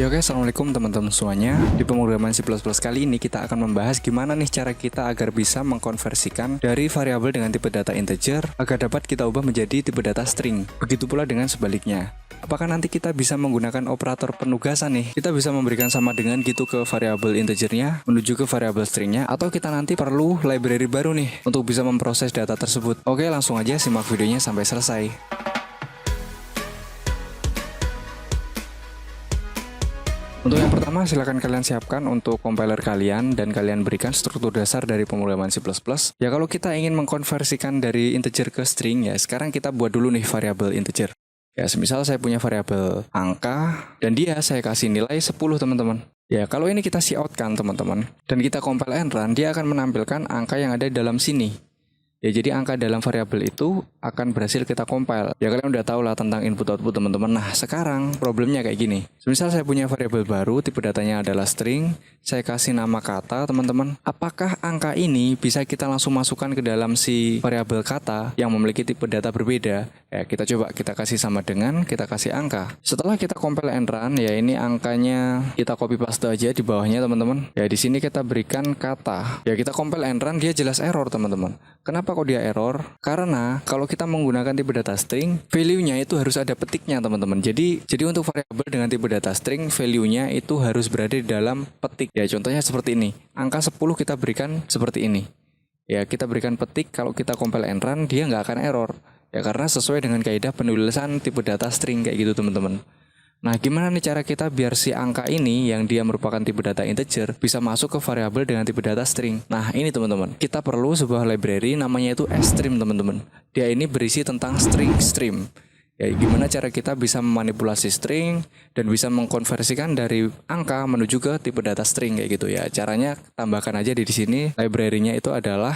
Ya oke, assalamualaikum teman-teman semuanya. Di pemrograman C++ kali ini kita akan membahas gimana nih cara kita agar bisa mengkonversikan dari variabel dengan tipe data integer agar dapat kita ubah menjadi tipe data string. Begitu pula dengan sebaliknya. Apakah nanti kita bisa menggunakan operator penugasan nih? Kita bisa memberikan sama dengan gitu ke variabel integernya menuju ke variabel stringnya, atau kita nanti perlu library baru nih untuk bisa memproses data tersebut. Oke, langsung aja simak videonya sampai selesai. Untuk yang pertama, silakan kalian siapkan untuk compiler kalian dan kalian berikan struktur dasar dari pemrograman C++. Ya kalau kita ingin mengkonversikan dari integer ke string, ya sekarang kita buat dulu nih variabel integer. Ya semisal saya punya variabel angka dan dia saya kasih nilai 10 teman-teman. Ya kalau ini kita cout kan teman-teman dan kita compile and run, dia akan menampilkan angka yang ada di dalam sini. Ya jadi angka dalam variabel itu akan berhasil kita compile. Ya kalian udah tahu lah tentang input output teman-teman. Nah sekarang problemnya kayak gini. Misal saya punya variabel baru, tipe datanya adalah string. Saya kasih nama kata teman-teman. Apakah angka ini bisa kita langsung masukkan ke dalam si variabel kata yang memiliki tipe data berbeda? Ya kita coba kita kasih sama dengan, kita kasih angka. Setelah kita compile and run, ya ini angkanya kita copy paste aja di bawahnya teman-teman. Ya di sini kita berikan kata. Ya kita compile and run, dia jelas error teman-teman. Kenapa kok dia error? Karena kalau kita menggunakan tipe data string, value-nya itu harus ada petiknya teman-teman. Jadi untuk variabel dengan tipe data string, value-nya itu harus berada di dalam petik. Ya contohnya seperti ini. Angka 10 kita berikan seperti ini. Ya kita berikan petik, kalau kita compile and run, dia nggak akan error. Ya karena sesuai dengan kaidah penulisan tipe data string kayak gitu teman-teman. Nah, gimana nih cara kita biar si angka ini yang dia merupakan tipe data integer bisa masuk ke variabel dengan tipe data string? Nah, ini teman-teman. Kita perlu sebuah library namanya itu ststream teman-teman. Dia ini berisi tentang string stream. Ya, gimana cara kita bisa memanipulasi string dan bisa mengkonversikan dari angka menuju ke tipe data string kayak gitu ya. Caranya tambahkan aja di sini library-nya itu adalah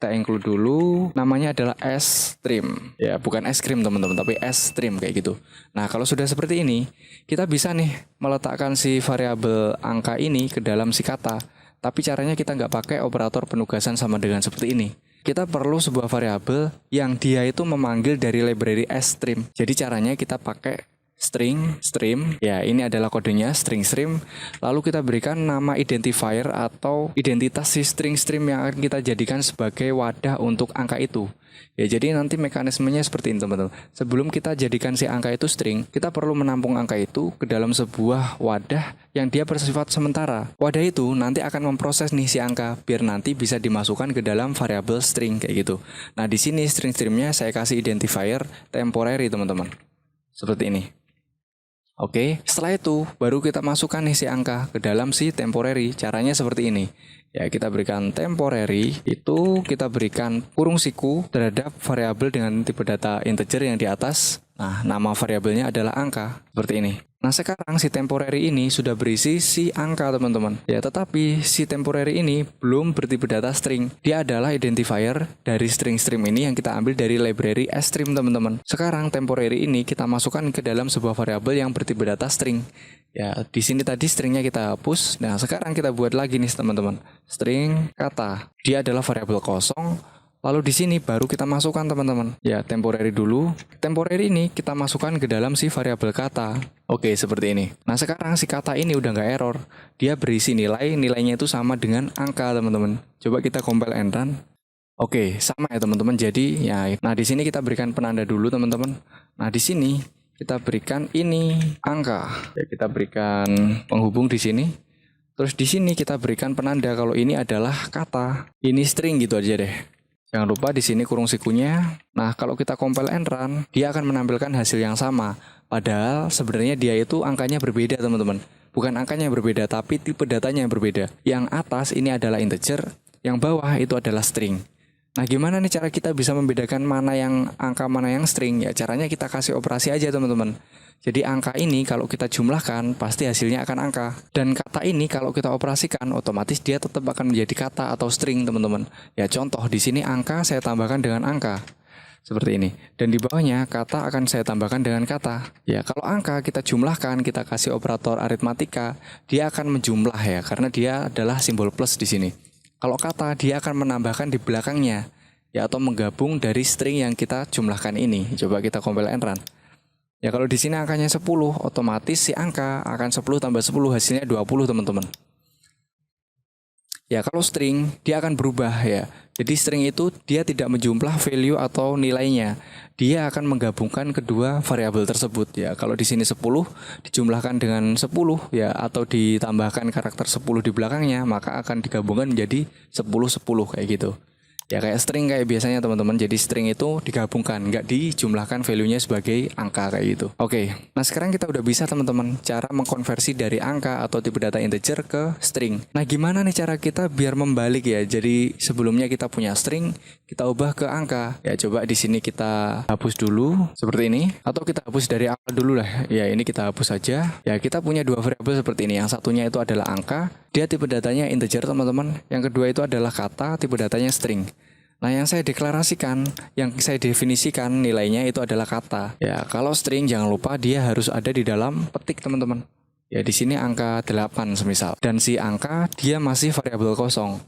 kita include dulu, namanya adalah ststream. Ya, bukan es krim teman-teman, tapi ststream kayak gitu. Nah, kalau sudah seperti ini, kita bisa nih meletakkan si variabel angka ini ke dalam si kata. Tapi caranya kita nggak pakai operator penugasan sama dengan seperti ini. Kita perlu sebuah variabel yang dia itu memanggil dari library ststream. Jadi caranya kita pakai string stream, ya ini adalah kodenya string stream. Lalu kita berikan nama identifier atau identitas si string stream yang akan kita jadikan sebagai wadah untuk angka itu. Ya jadi nanti mekanismenya seperti ini teman-teman. Sebelum kita jadikan si angka itu string, kita perlu menampung angka itu ke dalam sebuah wadah yang dia bersifat sementara. Wadah itu nanti akan memproses nih si angka biar nanti bisa dimasukkan ke dalam variabel string kayak gitu. Nah di sini string streamnya saya kasih identifier temporary teman-teman. Seperti ini. Oke, setelah itu baru kita masukkan nih si angka ke dalam si temporary. Caranya seperti ini. Ya, kita berikan temporary, itu kita berikan kurung siku terhadap variabel dengan tipe data integer yang di atas. Nah, nama variabelnya adalah angka, seperti ini. Nah, sekarang si temporary ini sudah berisi si angka, teman-teman. Ya, tetapi si temporary ini belum bertipe data string. Dia adalah identifier dari string stream ini yang kita ambil dari library ststream, teman-teman. Sekarang temporary ini kita masukkan ke dalam sebuah variabel yang bertipe data string. Ya, di sini tadi stringnya kita hapus. Nah, sekarang kita buat lagi nih, teman-teman. String kata. Dia adalah variabel kosong. Lalu di sini baru kita masukkan teman-teman. Ya, temporary dulu. Temporary ini kita masukkan ke dalam si variabel kata. Oke, seperti ini. Nah, sekarang si kata ini udah nggak error. Dia berisi nilai, nilainya itu sama dengan angka, teman-teman. Coba kita compile and run. Oke, sama ya teman-teman. Jadi, ya. Nah, di sini kita berikan penanda dulu, teman-teman. Nah, di sini kita berikan ini angka. Ya, kita berikan penghubung di sini. Terus di sini kita berikan penanda kalau ini adalah kata. Ini string gitu aja deh. Jangan lupa di sini kurung sikunya. Nah, kalau kita compile and run, dia akan menampilkan hasil yang sama. Padahal sebenarnya dia itu angkanya berbeda, teman-teman. Bukan angkanya yang berbeda, tapi tipe datanya yang berbeda. Yang atas ini adalah integer, yang bawah itu adalah string. Nah, gimana nih cara kita bisa membedakan mana yang angka, mana yang string? Ya, caranya kita kasih operasi aja, teman-teman. Jadi angka ini kalau kita jumlahkan pasti hasilnya akan angka. Dan kata ini kalau kita operasikan otomatis dia tetap akan menjadi kata atau string teman-teman. Ya contoh di sini angka saya tambahkan dengan angka. Seperti ini. Dan di bawahnya kata akan saya tambahkan dengan kata. Ya kalau angka kita jumlahkan, kita kasih operator aritmatika, dia akan menjumlah ya karena dia adalah simbol plus di sini. Kalau kata dia akan menambahkan di belakangnya ya atau menggabung dari string yang kita jumlahkan ini. Coba kita compile and run. Ya kalau di sini angkanya 10, otomatis si angka akan 10 tambah 10 hasilnya 20 teman-teman. Ya kalau string dia akan berubah ya. Jadi string itu dia tidak menjumlah value atau nilainya. Dia akan menggabungkan kedua variabel tersebut ya. Kalau di sini 10 dijumlahkan dengan 10 ya atau ditambahkan karakter 10 di belakangnya, maka akan digabungkan menjadi 10 10 kayak gitu. Ya kayak string kayak biasanya teman-teman. Jadi string itu digabungkan, nggak dijumlahkan value-nya sebagai angka kayak gitu. Oke, nah sekarang kita udah bisa teman-teman cara mengkonversi dari angka atau tipe data integer ke string. Nah gimana nih cara kita biar membalik ya? Jadi sebelumnya kita punya string, kita ubah ke angka. Ya coba di sini kita hapus dulu seperti ini, atau kita hapus dari awal dulu lah. Ya ini kita hapus saja. Ya kita punya dua variabel seperti ini. Yang satunya itu adalah angka, dia tipe datanya integer teman-teman. Yang kedua itu adalah kata, tipe datanya string. Nah, yang saya deklarasikan, yang saya definisikan nilainya itu adalah kata. Ya, kalau string jangan lupa dia harus ada di dalam petik, teman-teman. Ya, di sini angka 8 semisal. Dan si angka dia masih variabel kosong.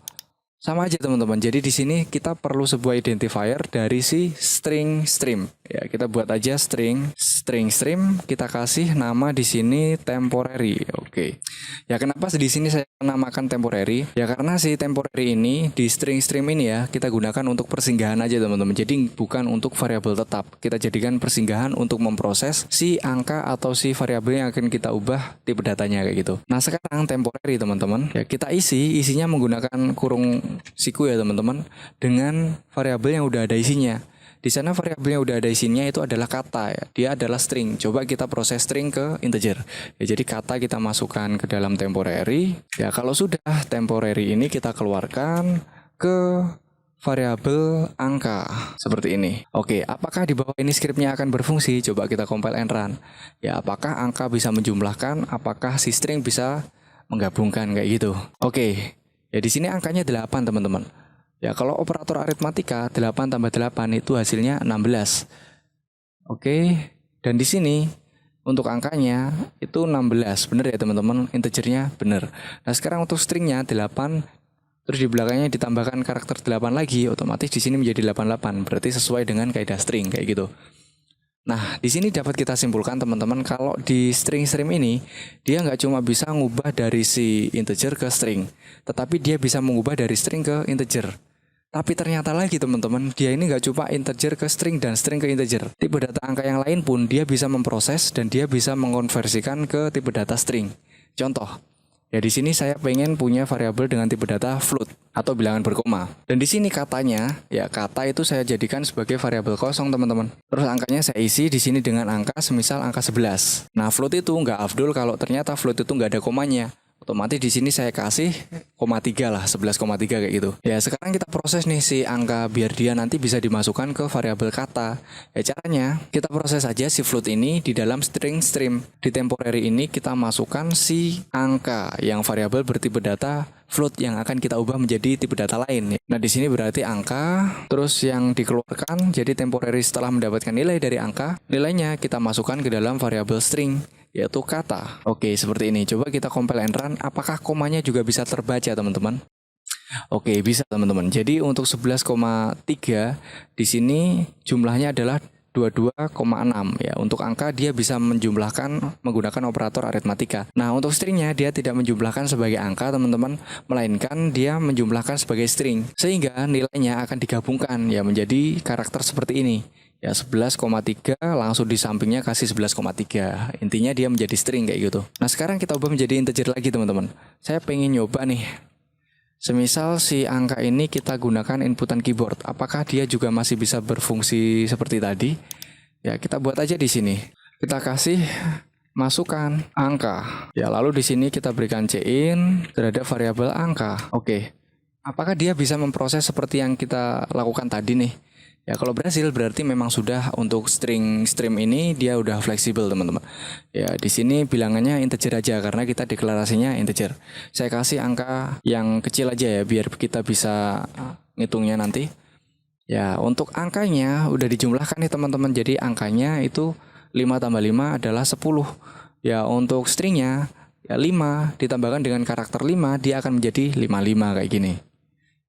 Sama aja teman-teman. Jadi di sini kita perlu sebuah identifier dari si string stream. Ya, kita buat aja string stream, kita kasih nama di sini temporary. Oke. Ya, kenapa di sini saya namakan temporary? Ya karena si temporary ini di string stream ini ya kita gunakan untuk persinggahan aja teman-teman. Jadi bukan untuk variabel tetap. Kita jadikan persinggahan untuk memproses si angka atau si variabel yang akan kita ubah tipe datanya kayak gitu. Nah, sekarang temporary teman-teman, ya kita isinya menggunakan kurung siku ya teman-teman, dengan variabel yang udah ada isinya. Di sana variabel yang udah ada isinya itu adalah kata ya. Dia adalah string. Coba kita proses string ke integer. Ya jadi kata kita masukkan ke dalam temporary. Ya kalau sudah temporary ini kita keluarkan ke variabel angka seperti ini. Oke, apakah di bawah ini scriptnya akan berfungsi? Coba kita compile and run. Ya apakah angka bisa menjumlahkan? Apakah si string bisa menggabungkan kayak gitu? Oke. Ya di sini angkanya 8 teman-teman. Ya kalau operator aritmatika 8 tambah 8 itu hasilnya 16. Oke, dan di sini untuk angkanya itu 16. Benar ya teman-teman, integernya benar. Nah sekarang untuk stringnya 8, terus di belakangnya ditambahkan karakter 8 lagi, otomatis di sini menjadi 88. Berarti sesuai dengan kaidah string kayak gitu. Nah, di sini dapat kita simpulkan teman-teman kalau di string stream ini dia nggak cuma bisa ngubah dari si integer ke string, tetapi dia bisa mengubah dari string ke integer. Tapi ternyata lagi teman-teman, dia ini nggak cuma integer ke string dan string ke integer. Tipe data angka yang lain pun dia bisa memproses dan dia bisa mengkonversikan ke tipe data string. Contoh, ya di sini saya pengen punya variabel dengan tipe data float atau bilangan berkoma. Dan di sini katanya, ya kata itu saya jadikan sebagai variabel kosong teman-teman. Terus angkanya saya isi di sini dengan angka semisal angka 11. Nah float itu nggak afdol kalau ternyata float itu nggak ada komanya. Otomatis di sini saya kasih 0,3 lah, 11,3 kayak gitu. Ya sekarang kita proses nih si angka biar dia nanti bisa dimasukkan ke variabel kata. Ya caranya kita proses aja si float ini di dalam string stream. Di temporary ini kita masukkan si angka yang variabel bertipe data float yang akan kita ubah menjadi tipe data lain. Nah di sini berarti angka, terus yang dikeluarkan jadi temporary setelah mendapatkan nilai dari angka, nilainya kita masukkan ke dalam variabel string, yaitu kata. Oke, seperti ini. Coba kita compile and run. Apakah komanya juga bisa terbaca, teman-teman? Oke, bisa, teman-teman. Jadi untuk 11,3 di sini jumlahnya adalah 22,6 ya. Untuk angka dia bisa menjumlahkan menggunakan operator aritmatika. Nah, untuk stringnya dia tidak menjumlahkan sebagai angka, teman-teman, melainkan dia menjumlahkan sebagai string. Sehingga nilainya akan digabungkan ya menjadi karakter seperti ini. Ya 11,3 langsung di sampingnya kasih 11,3. Intinya dia menjadi string kayak gitu. Nah sekarang kita ubah menjadi integer lagi teman-teman. Saya pengen nyoba nih. Semisal si angka ini kita gunakan inputan keyboard. Apakah dia juga masih bisa berfungsi seperti tadi? Ya kita buat aja di sini. Kita kasih masukkan angka. Ya lalu di sini kita berikan cin terhadap variabel angka. Oke. Apakah dia bisa memproses seperti yang kita lakukan tadi nih? Ya kalau berhasil berarti memang sudah untuk string stream ini dia udah fleksibel teman-teman. Ya di sini bilangannya integer aja karena kita deklarasinya integer. Saya kasih angka yang kecil aja ya biar kita bisa ngitungnya nanti. Ya untuk angkanya udah dijumlahkan nih teman-teman. Jadi angkanya itu 5 tambah 5 adalah 10. Ya untuk stringnya ya 5 ditambahkan dengan karakter 5 dia akan menjadi 55 kayak gini.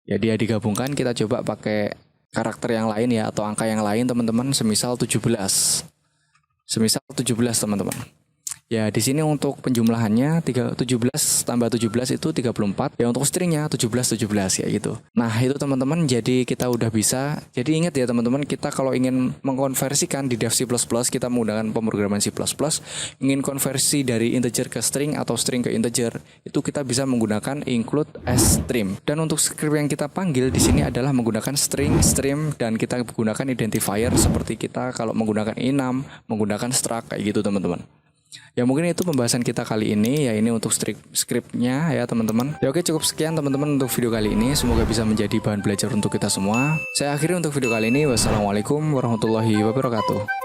Ya dia digabungkan, kita coba pakai karakter yang lain ya atau angka yang lain teman-teman, semisal 17. Semisal 17 teman-teman. Ya, di sini untuk penjumlahannya 17 tambah 17 itu 34. Ya, untuk stringnya 17 ya gitu. Nah, itu teman-teman, jadi kita udah bisa. Jadi ingat ya teman-teman, kita kalau ingin mengkonversikan di Dev C++, kita menggunakan pemrograman C++, ingin konversi dari integer ke string atau string ke integer, itu kita bisa menggunakan include string. Dan untuk script yang kita panggil di sini adalah menggunakan string, stream, dan kita menggunakan identifier seperti kita kalau menggunakan enum, menggunakan struct kayak gitu teman-teman. Ya mungkin itu pembahasan kita kali ini, ya ini untuk scriptnya ya teman-teman. Ya oke, cukup sekian teman-teman untuk video kali ini. Semoga bisa menjadi bahan belajar untuk kita semua. Saya akhiri untuk video kali ini. Wassalamualaikum warahmatullahi wabarakatuh.